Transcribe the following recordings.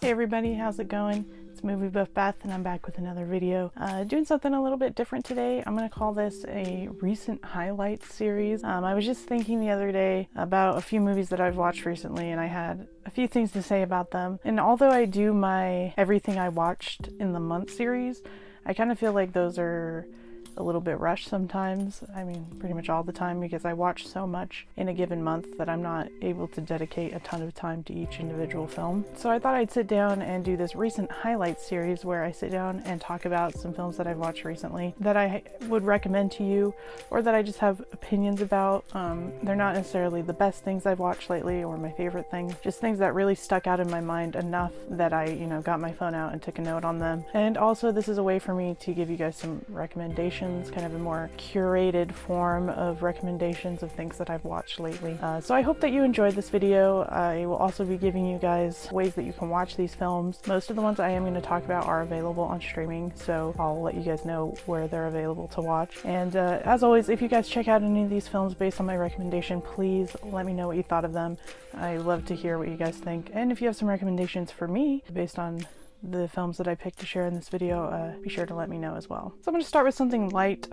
Hey everybody, how's it going? It's Movie Buff Beth and I'm back with another video. Doing something a little bit different today. I'm gonna call this a recent highlights series. I was just thinking the other day about a few movies that I've watched recently and I had a few things to say about them. And although I do my everything I watched in the month series, I kind of feel like those are a little bit rushed sometimes. I mean, pretty much all the time, because I watch so much in a given month that I'm not able to dedicate a ton of time to each individual film. So I thought I'd sit down and do this recent highlights series where I sit down and talk about some films that I've watched recently that I would recommend to you, or that I just have opinions about. They're not necessarily the best things I've watched lately or my favorite things, just things that really stuck out in my mind enough that I, got my phone out and took a note on them. And also, this is a way for me to give you guys some recommendations, kind of a more curated form of recommendations of things that I've watched lately. So I hope that you enjoyed this video. I will also be giving you guys ways that you can watch these films. Most of the ones I am going to talk about are available on streaming, so I'll let you guys know where they're available to watch. And as always, if you guys check out any of these films based on my recommendation, please let me know what you thought of them. I love to hear what you guys think. And if you have some recommendations for me based on the films that I picked to share in this video, be sure to let me know as well. So I'm going to start with something light.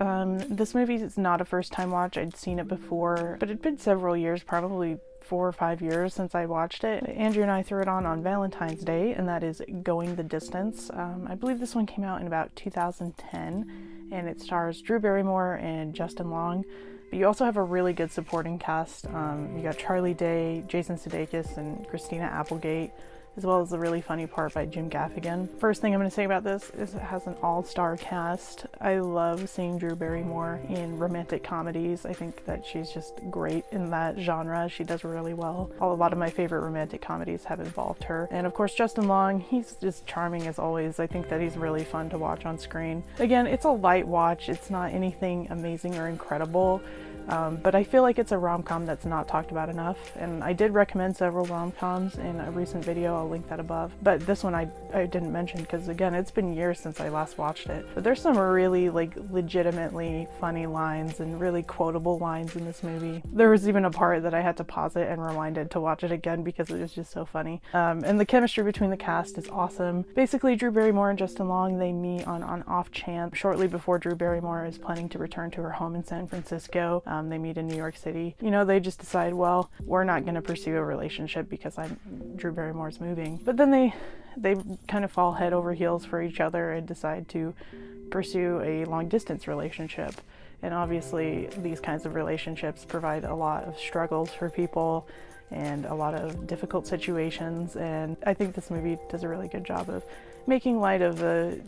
This movie is not a first time watch. I'd seen it before, but it'd been several years, probably 4 or 5 years since I watched it. Andrew and I threw it on Valentine's Day, and that is Going the Distance. I believe this one came out in about 2010, and it stars Drew Barrymore and Justin Long. But you also have a really good supporting cast. You got Charlie Day, Jason Sudeikis, and Christina Applegate, as well as the really funny part by Jim Gaffigan. First thing I'm going to say about this is it has an all-star cast. I love seeing Drew Barrymore in romantic comedies. I think that she's just great in that genre. She does really well. A lot of my favorite romantic comedies have involved her. And of course, Justin Long, he's just charming as always. I think that he's really fun to watch on screen. Again, it's a light watch. It's not anything amazing or incredible. But I feel like it's a rom-com that's not talked about enough, and I did recommend several rom-coms in a recent video. I'll link that above, but this one I didn't mention because, again, it's been years since I last watched it. But there's some really legitimately funny lines and really quotable lines in this movie. There was even a part that I had to pause it and rewind it to watch it again because it was just so funny. And the chemistry between the cast is awesome. Basically, Drew Barrymore and Justin Long, they meet on an off chance shortly before Drew Barrymore is planning to return to her home in San Francisco. They meet in New York City. They just decide, well, we're not going to pursue a relationship because Drew Barrymore's moving. But then they kind of fall head over heels for each other and decide to pursue a long distance relationship. And obviously these kinds of relationships provide a lot of struggles for people and a lot of difficult situations. And I think this movie does a really good job of making light of a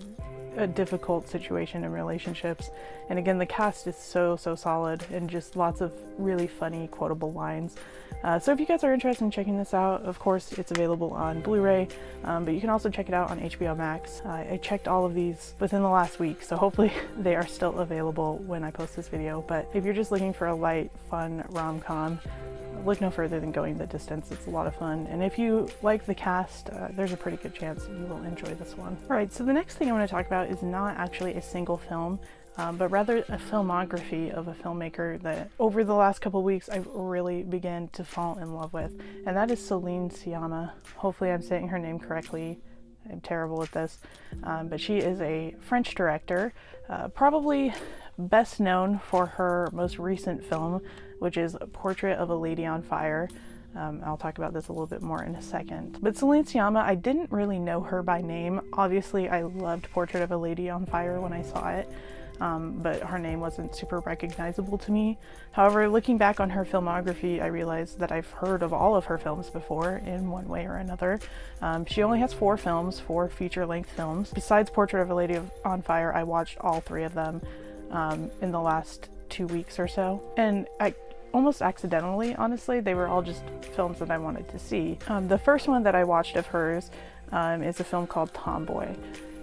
difficult situation in relationships. And again, the cast is so solid and just lots of really funny quotable lines. So if you guys are interested in checking this out, of course it's available on Blu-ray, but you can also check it out on HBO Max. I checked all of these within the last week, so hopefully they are still available when I post this video. But if you're just looking for a light, fun rom-com, look no further than Going the Distance. It's a lot of fun, and if you like the cast, there's a pretty good chance you will enjoy this one. Alright, so the next thing I want to talk about is not actually a single film, but rather a filmography of a filmmaker that over the last couple weeks I've really began to fall in love with, and that is Celine Dion. Hopefully I'm saying her name correctly. I'm terrible at this, but she is a French director, probably best known for her most recent film, which is Portrait of a Lady on Fire. I'll talk about this a little bit more in a second. But Celine Dion, I didn't really know her by name. Obviously, I loved Portrait of a Lady on Fire when I saw it, but her name wasn't super recognizable to me. However, looking back on her filmography, I realized that I've heard of all of her films before in one way or another. She only has 4 films, 4 feature-length films. Besides Portrait of a Lady on Fire, I watched all 3 of them in the last 2 weeks or so. And I almost accidentally, honestly, they were all just films that I wanted to see. The first one that I watched of hers is a film called Tomboy.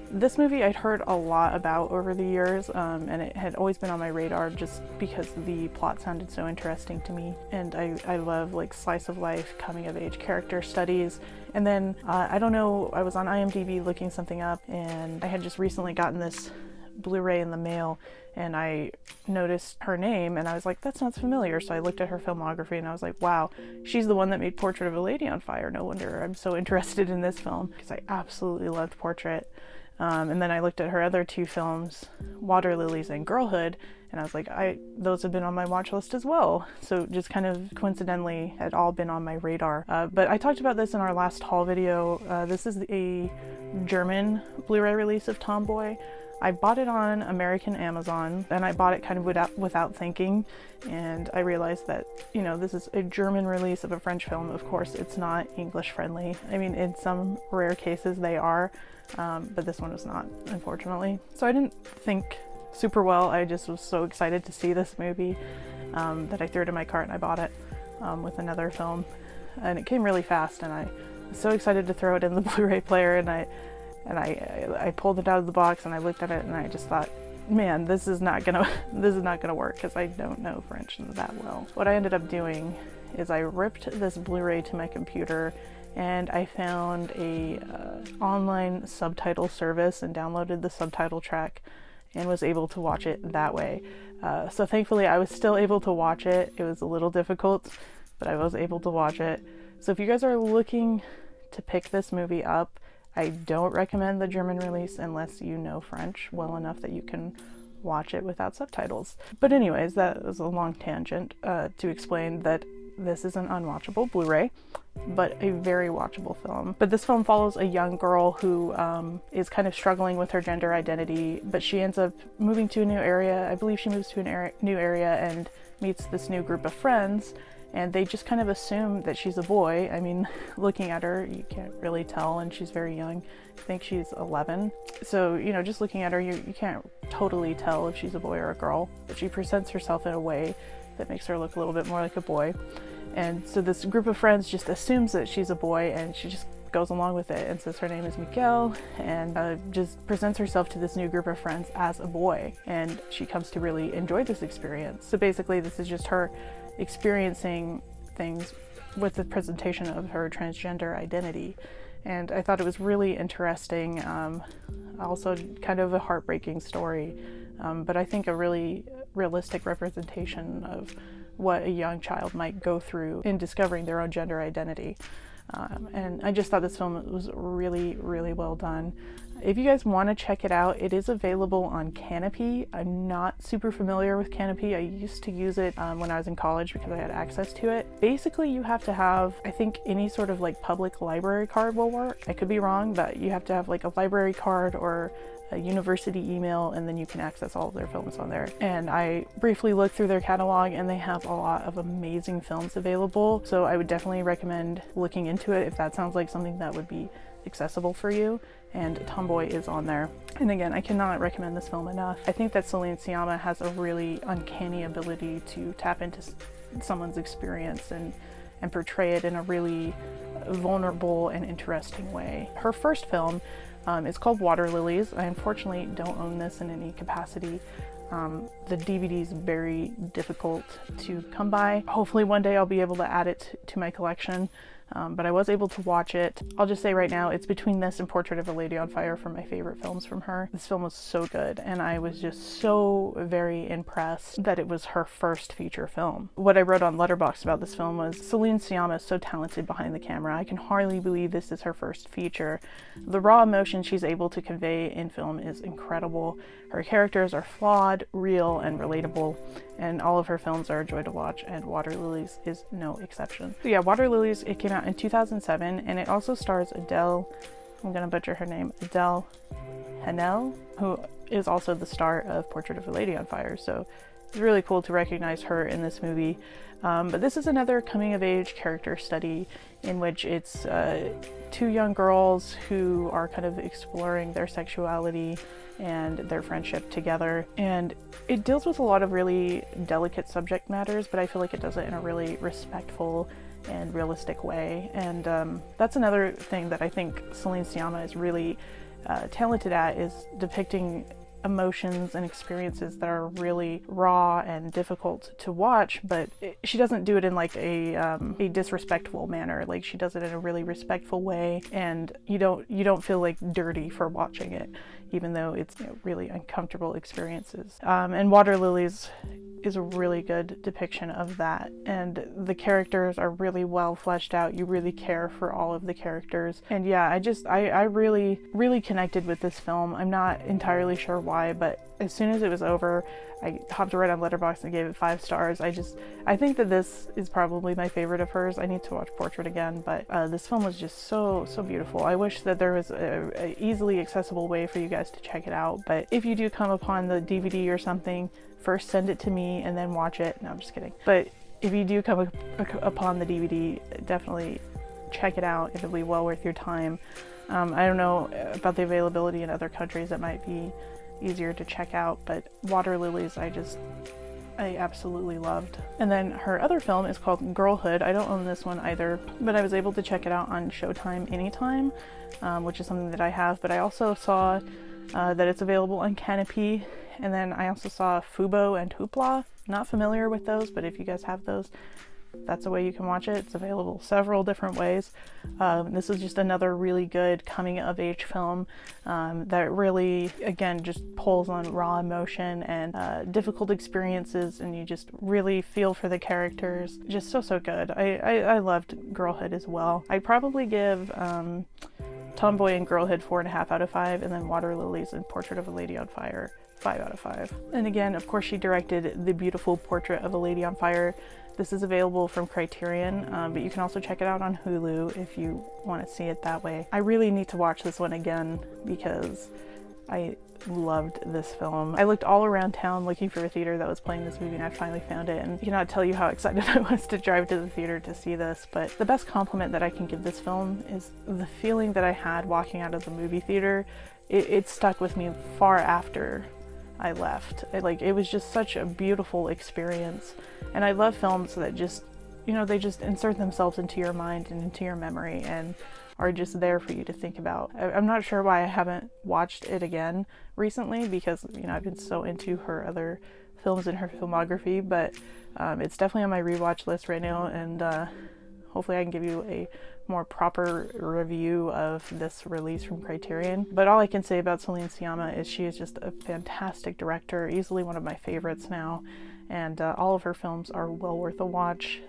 This movie I'd heard a lot about over the years, and it had always been on my radar just because the plot sounded so interesting to me. And I love slice of life, coming of age character studies. And then I don't know, I was on IMDb looking something up, and I had just recently gotten this Blu-ray in the mail, and I noticed her name, and I was like, that sounds familiar. So I looked at her filmography, and I was like, wow, she's the one that made Portrait of a Lady on Fire. No wonder I'm so interested in this film, because I absolutely loved Portrait. And then I looked at her other two films, Water Lilies and Girlhood, and I was like, those have been on my watch list as well. So just kind of coincidentally had all been on my radar. But I talked about this in our last haul video. This is a German Blu-ray release of Tomboy. I bought it on American Amazon, and I bought it kind of without thinking, and I realized that, you know, this is a German release of a French film. Of course, it's not English friendly. I mean, in some rare cases they are, but this one was not, unfortunately. So I didn't think super well. I just was so excited to see this movie that I threw it in my cart and I bought it with another film, and it came really fast, and I was so excited to throw it in the Blu-ray player, and I pulled it out of the box and I looked at it and I just thought, man, this is not gonna work, because I don't know French that well. What I ended up doing is I ripped this Blu-ray to my computer, and I found a online subtitle service and downloaded the subtitle track and was able to watch it that way. So thankfully I was still able to watch it. It was a little difficult, but I was able to watch it. So if you guys are looking to pick this movie up, I don't recommend the German release unless you know French well enough that you can watch it without subtitles. But anyways, that was a long tangent to explain that this is an unwatchable Blu-ray, but a very watchable film. But this film follows a young girl who is kind of struggling with her gender identity, but she ends up moving to a new area. I believe she moves to a new area and meets this new group of friends, and they just kind of assume that she's a boy. I mean, looking at her, you can't really tell, and she's very young. I think she's 11. So, you know, just looking at her, you can't totally tell if she's a boy or a girl, but she presents herself in a way that makes her look a little bit more like a boy. And so this group of friends just assumes that she's a boy, and she just goes along with it and says her name is Miguel, and just presents herself to this new group of friends as a boy, and she comes to really enjoy this experience. So basically this is just her experiencing things with the presentation of her transgender identity, and I thought it was really interesting. Also kind of a heartbreaking story, but I think a really realistic representation of what a young child might go through in discovering their own gender identity. And I just thought this film was really, really well done. If you guys want to check it out, it is available on Canopy. I'm not super familiar with Canopy. I used to use it when I was in college because I had access to it. Basically, you have to have, I think, any sort of like public library card will work. I could be wrong, but you have to have like a library card or a university email, and then you can access all of their films on there. And I briefly looked through their catalog, and they have a lot of amazing films available. So I would definitely recommend looking into it if that sounds like something that would be accessible for you. And Tomboy is on there. And again, I cannot recommend this film enough. I think that Celine Dion has a really uncanny ability to tap into someone's experience and portray it in a really vulnerable and interesting way. Her first film is called Water Lilies. I unfortunately don't own this in any capacity. The DVD is very difficult to come by. Hopefully one day I'll be able to add it to my collection. But I was able to watch it. I'll just say right now, it's between this and Portrait of a Lady on Fire for my favorite films from her. This film was so good, and I was just so very impressed that it was her first feature film. What I wrote on Letterboxd about this film was, Celine Dion is so talented behind the camera. I can hardly believe this is her first feature. The raw emotion she's able to convey in film is incredible. Her characters are flawed, real, and relatable, and all of her films are a joy to watch, and Water Lilies is no exception. So yeah, Water Lilies, it came out in 2007, and it also stars Adele, I'm gonna butcher her name, Adele Haenel, who is also the star of Portrait of a Lady on Fire. So it's really cool to recognize her in this movie. But this is another coming-of-age character study in which it's two young girls who are kind of exploring their sexuality and their friendship together. And it deals with a lot of really delicate subject matters, but I feel like it does it in a really respectful and realistic way. And that's another ththing that I think Celine Dion is really talented at, is depicting emotions and experiences that are really raw and difficult to watch, but she doesn't do it in like a disrespectful manner. Like, she does it in a really respectful way, and you don't feel like dirty for watching it, even though it's, you know, really uncomfortable experiences. And Water Lilies is a really good depiction of that, and the characters are really well fleshed out. You really care for all of the characters, and yeah, I really connected with this film. I'm not entirely sure why, but as soon as it was over, I hopped right on Letterboxd and gave it 5 stars. I think that this is probably my favorite of hers. I need to watch Portrait again, but this film was just so beautiful. I wish that there was a easily accessible way for you guys to check it out, but if you do come upon the DVD or something, first send it to me and then watch it. No, I'm just kidding. But if you do come upon the DVD, definitely check it out. It'll be well worth your time. I don't know about the availability in other countries. It might be easier to check out, but Water Lilies I absolutely loved. And then her other film is called Girlhood. I don't own this one either, but I was able to check it out on Showtime Anytime, which is something that I have. But I also saw that it's available on Canopy, and then I also saw Fubo and Hoopla. Not familiar with those, but if you guys have those, that's a way you can watch it. It's available several different ways. This is just another really good coming of age film that really, again, just pulls on raw emotion and difficult experiences, and you just really feel for the characters. Just so good. I loved Girlhood as well. I'd probably give Tomboy and Girlhood 4.5 out of 5, and then Water Lilies and Portrait of a Lady on Fire 5 out of 5. And again, of course, she directed the beautiful Portrait of a Lady on Fire. This is available from Criterion, but you can also check it out on Hulu if you want to see it that way. I really need to watch this one again because I loved this film. I looked all around town looking for a theater that was playing this movie, and I finally found it, and I cannot tell you how excited I was to drive to the theater to see this. But the best compliment that I can give this film is the feeling that I had walking out of the movie theater. It stuck with me far after I left. It was just such a beautiful experience, and I love films that just, you know, they just insert themselves into your mind and into your memory and are just there for you to think about. I'm not sure why I haven't watched it again recently, because, you know, I've been so into her other films in her filmography, but it's definitely on my rewatch list right now, and hopefully I can give you a more proper review of this release from Criterion. But all I can say about Celine Dion is she is just a fantastic director, easily one of my favorites now, and all of her films are well worth a watch.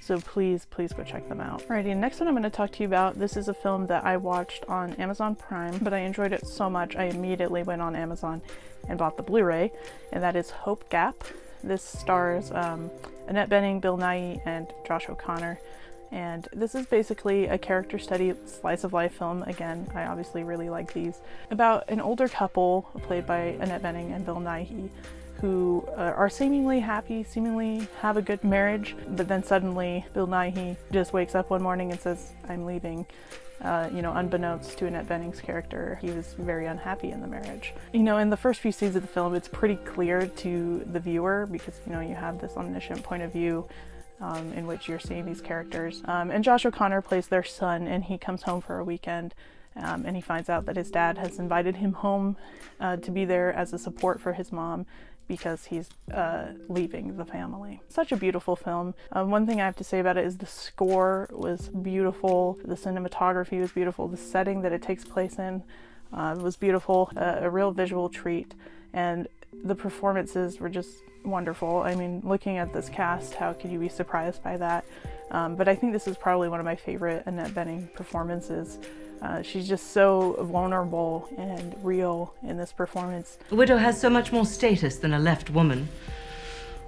So please go check them out. Alrighty, next one I'm going to talk to you about. This is a film that I watched on Amazon Prime, but I enjoyed it so much I immediately went on Amazon and bought the Blu-ray, and that is Hope Gap. This stars Annette Bening, Bill Nighy, and Josh O'Connor. And this is basically a character study slice of life film. Again, I obviously really like these. About an older couple played by Annette Bening and Bill Nighy, who are seemingly happy, seemingly have a good marriage, but then suddenly Bill Nighy just wakes up one morning and says, "I'm leaving." You know, unbeknownst to Annette Bening's character, he was very unhappy in the marriage. You know, in the first few scenes of the film, it's pretty clear to the viewer because, you know, you have this omniscient point of view in which you're seeing these characters. And Josh O'Connor plays their son, and he comes home for a weekend, and he finds out that his dad has invited him home to be there as a support for his mom because he's leaving the family. Such a beautiful film. One thing I have to say about it is the score was beautiful, the cinematography was beautiful, the setting that it takes place in was beautiful, a real visual treat, and the performances were just wonderful. I mean, looking at this cast, how could you be surprised by that? But I think this is probably one of my favorite Annette Bening performances. She's just so vulnerable and real in this performance. A widow has so much more status than a left woman.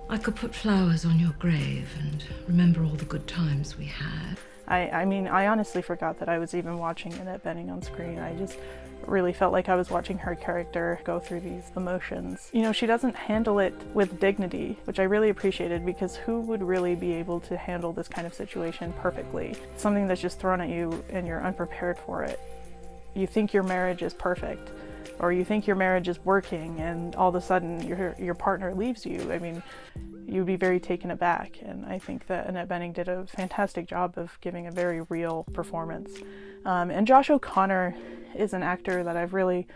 I could put flowers on your grave and remember all the good times we had. I mean, I honestly forgot that I was even watching Annette Bening on screen. I just really felt like I was watching her character go through these emotions. You know, she doesn't handle it with dignity, which I really appreciated, because who would really be able to handle this kind of situation perfectly? It's something that's just thrown at you and you're unprepared for it. You think your marriage is perfect, or you think your marriage is working, and all of a sudden your partner leaves you. I mean, you'd be very taken aback, and I think that Annette Bening did a fantastic job of giving a very real performance. And Josh O'Connor is an actor that I've really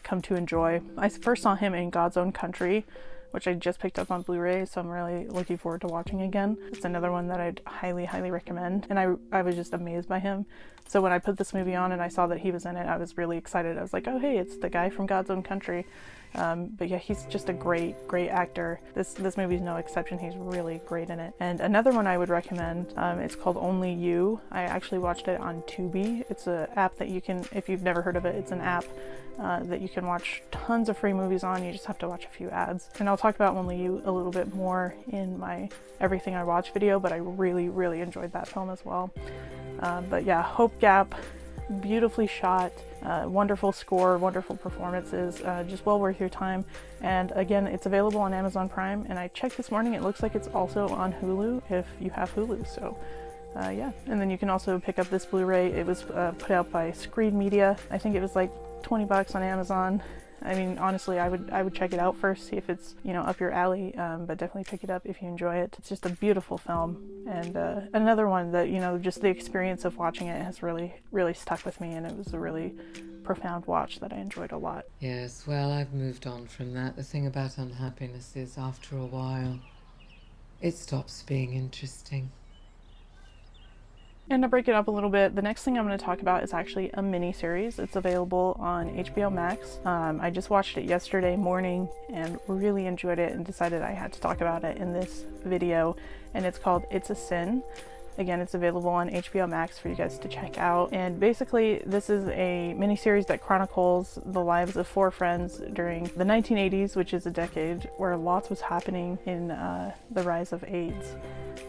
come to enjoy. I first saw him in God's Own Country, which I just picked up on Blu-ray, so I'm really looking forward to watching again. It's another one that I'd highly, highly recommend, and I was just amazed by him. So when I put this movie on and I saw that he was in it, I was really excited. I was like, oh hey, it's the guy from God's Own Country. But yeah, he's just a great actor. This movie's no exception. He's really great in it. And another one I would recommend, it's called Only You. I actually watched it on Tubi. It's an app that you can, if you've never heard of it, it's an app that you can watch tons of free movies on. You just have to watch a few ads. And I'll talk about Only You a little bit more in my Everything I Watch video, but I really, really enjoyed that film as well. But yeah, Hope Gap, beautifully shot, wonderful score, wonderful performances, just well worth your time. And again, it's available on Amazon Prime, and I checked this morning, it looks like it's also on Hulu if you have Hulu, so yeah. And then you can also pick up this Blu-ray. It was put out by Screen Media. I think it was like 20 bucks on Amazon. I mean, honestly, I would check it out first, see if it's, you know, up your alley, but definitely pick it up if you enjoy it. It's just a beautiful film, and another one that, you know, just the experience of watching it has really, really stuck with me, and it was a really profound watch that I enjoyed a lot. Yes, well, I've moved on from that. The thing about unhappiness is, after a while, it stops being interesting. And to break it up a little bit, the next thing I'm going to talk about is actually a mini-series. It's available on HBO Max. I just watched it yesterday morning and really enjoyed it and decided I had to talk about it in this video. And it's called It's a Sin. Again, it's available on HBO Max for you guys to check out. And basically, this is a miniseries that chronicles the lives of 4 friends during the 1980s, which is a decade where lots was happening in the rise of AIDS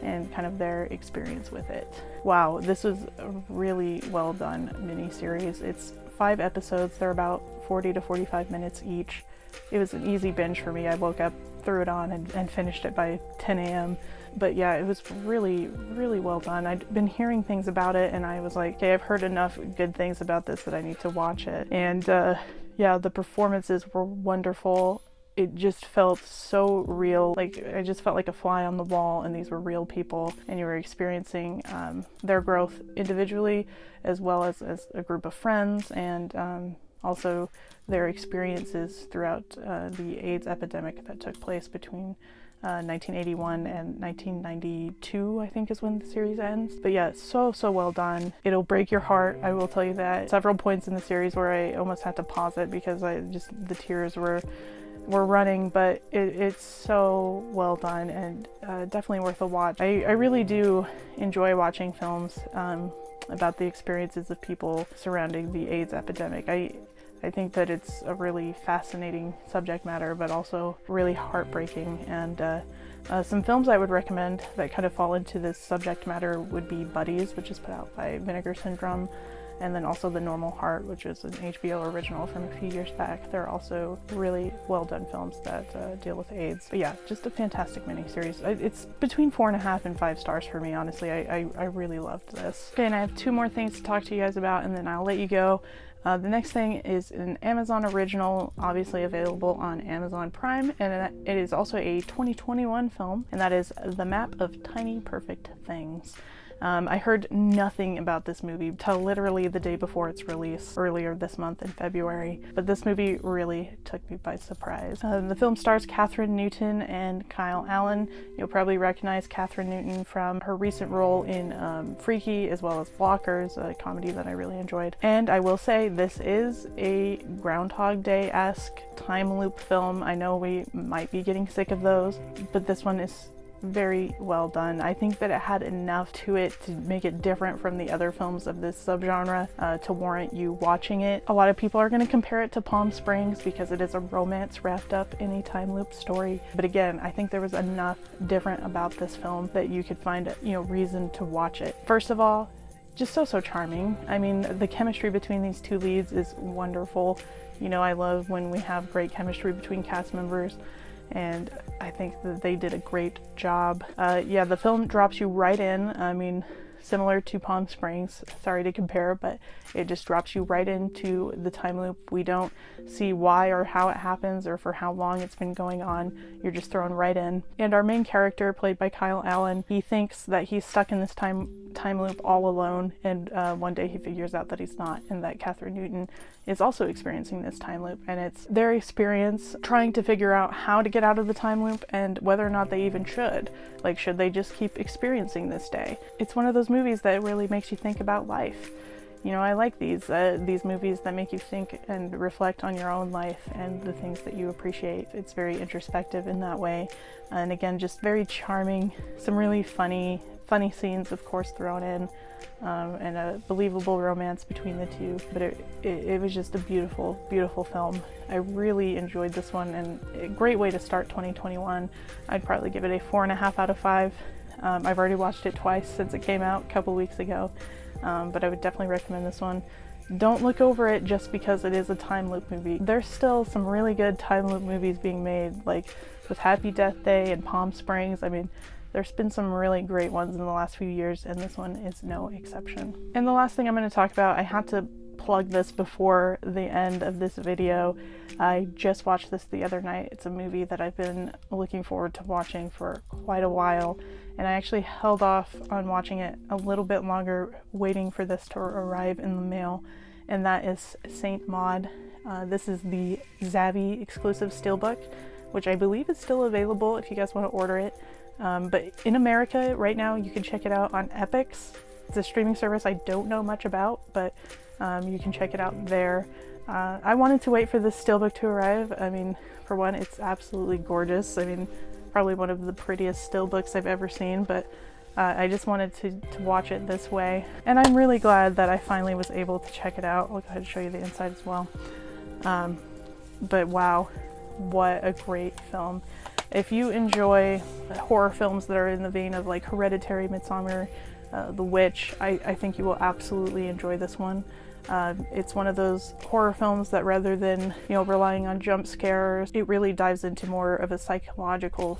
and kind of their experience with it. Wow, this was a really well done miniseries. It's 5 episodes. They're about 40 to 45 minutes each. It was an easy binge for me. I woke up, threw it on, and finished it by 10 a.m. But yeah, it was really, really well done. I'd been hearing things about it, and I was like, okay, I've heard enough good things about this that I need to watch it. And yeah, the performances were wonderful. It just felt so real. Like, I just felt like a fly on the wall, and these were real people, and you were experiencing their growth individually as well as a group of friends, and also their experiences throughout the AIDS epidemic that took place between 1981 and 1992, I think, is when the series ends. But yeah, so well done. It'll break your heart, I will tell you that. Several points in the series where I almost had to pause it because the tears were running, but it's so well done, and definitely worth a watch. I really do enjoy watching films about the experiences of people surrounding the AIDS epidemic. I think that it's a really fascinating subject matter, but also really heartbreaking. And some films I would recommend that kind of fall into this subject matter would be Buddies, which is put out by Vinegar Syndrome, and then also The Normal Heart, which is an HBO original from a few years back. They're also really well done films that deal with AIDS. But yeah, just a fantastic miniseries. It's between 4.5 and 5 stars for me, honestly. I really loved this. Okay, and I have 2 more things to talk to you guys about, and then I'll let you go. The next thing is an Amazon original, obviously available on Amazon Prime, and it is also a 2021 film, and that is The Map of Tiny Perfect Things. I heard nothing about this movie till literally the day before its release earlier this month in February, but this movie really took me by surprise. The film stars Catherine Newton and Kyle Allen. You'll probably recognize Catherine Newton from her recent role in Freaky, as well as Blockers, a comedy that I really enjoyed. And I will say, this is a Groundhog Day-esque time loop film. I know we might be getting sick of those, but this one is very well done. I think that it had enough to it to make it different from the other films of this subgenre to warrant you watching it. A lot of people are going to compare it to Palm Springs because it is a romance wrapped up in a time loop story. But again, I think there was enough different about this film that you could find, reason to watch it. First of all, just so charming. I mean, the chemistry between these 2 leads is wonderful. I love when we have great chemistry between cast members, and I think that they did a great job. Yeah, the film drops you right in. I mean, similar to Palm Springs, sorry to compare, but it just drops you right into the time loop. We don't see why or how it happens or for how long it's been going on. You're just thrown right in. And our main character, played by Kyle Allen, he thinks that he's stuck in this time time loop all alone, and one day he figures out that he's not, and that Catherine Newton is also experiencing this time loop, and it's their experience trying to figure out how to get out of the time loop and whether or not they even should. Like, should they just keep experiencing this day? It's one of those movies that really makes you think about life. You know, I like these movies that make you think and reflect on your own life and the things that you appreciate. It's very introspective in that way, and again, just very charming. Some really funny scenes, of course, thrown in, and a believable romance between the two. But it was just a beautiful, beautiful film. I really enjoyed this one, and a great way to start 2021. I'd probably give it a 4.5 out of 5. I've already watched it twice since it came out a couple weeks ago. But I would definitely recommend this one. Don't look over it just because it is a time loop movie. There's still some really good time loop movies being made, like with Happy Death Day and Palm Springs. I mean, there's been some really great ones in the last few years, and this one is no exception. And the last thing I'm going to talk about, I had to plug this before the end of this video. I just watched this the other night. It's a movie that I've been looking forward to watching for quite a while, and I actually held off on watching it a little bit longer, waiting for this to arrive in the mail, and that is Saint Maud. This is the Zavvi exclusive steelbook, which I believe is still available if you guys want to order it. But in America right now, you can check it out on Epix. It's a streaming service I don't know much about, but you can check it out there. I wanted to wait for this steelbook to arrive. I mean, for one, it's absolutely gorgeous. I mean, probably one of the prettiest steelbooks I've ever seen, but I just wanted to watch it this way. And I'm really glad that I finally was able to check it out. I'll go ahead and show you the inside as well. But wow, what a great film. If you enjoy horror films that are in the vein of like Hereditary, Midsommar, The Witch, I think you will absolutely enjoy this one. It's one of those horror films that, rather than, you know, relying on jump scares, it really dives into more of a psychological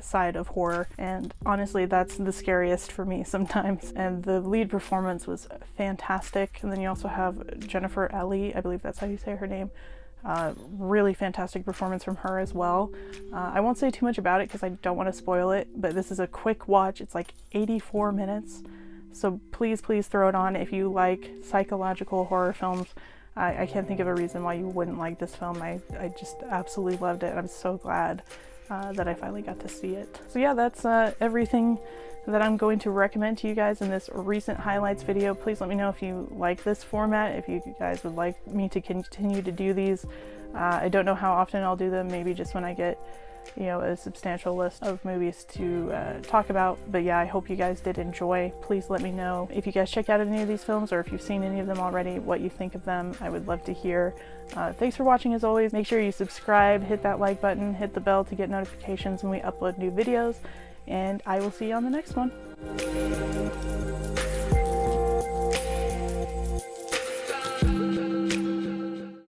side of horror, and honestly that's the scariest for me sometimes. And the lead performance was fantastic, and then you also have Jennifer Ellie, I believe that's how you say her name. Really fantastic performance from her as well. I won't say too much about it because I don't want to spoil it, but this is a quick watch. It's like 84 minutes. So please throw it on if you like psychological horror films. I can't think of a reason why you wouldn't like this film. I just absolutely loved it. I'm so glad that I finally got to see it. So yeah, that's everything that I'm going to recommend to you guys in this recent highlights video. Please let me know if you like this format, if you guys would like me to continue to do these. I don't know how often I'll do them, maybe just when I get, you know, a substantial list of movies to talk about. But yeah, I hope you guys did enjoy. Please let me know if you guys checked out any of these films, or if you've seen any of them already, what you think of them. I would love to hear. Thanks for watching as always. Make sure you subscribe, hit that like button, hit the bell to get notifications when we upload new videos, and I will see you on the next one.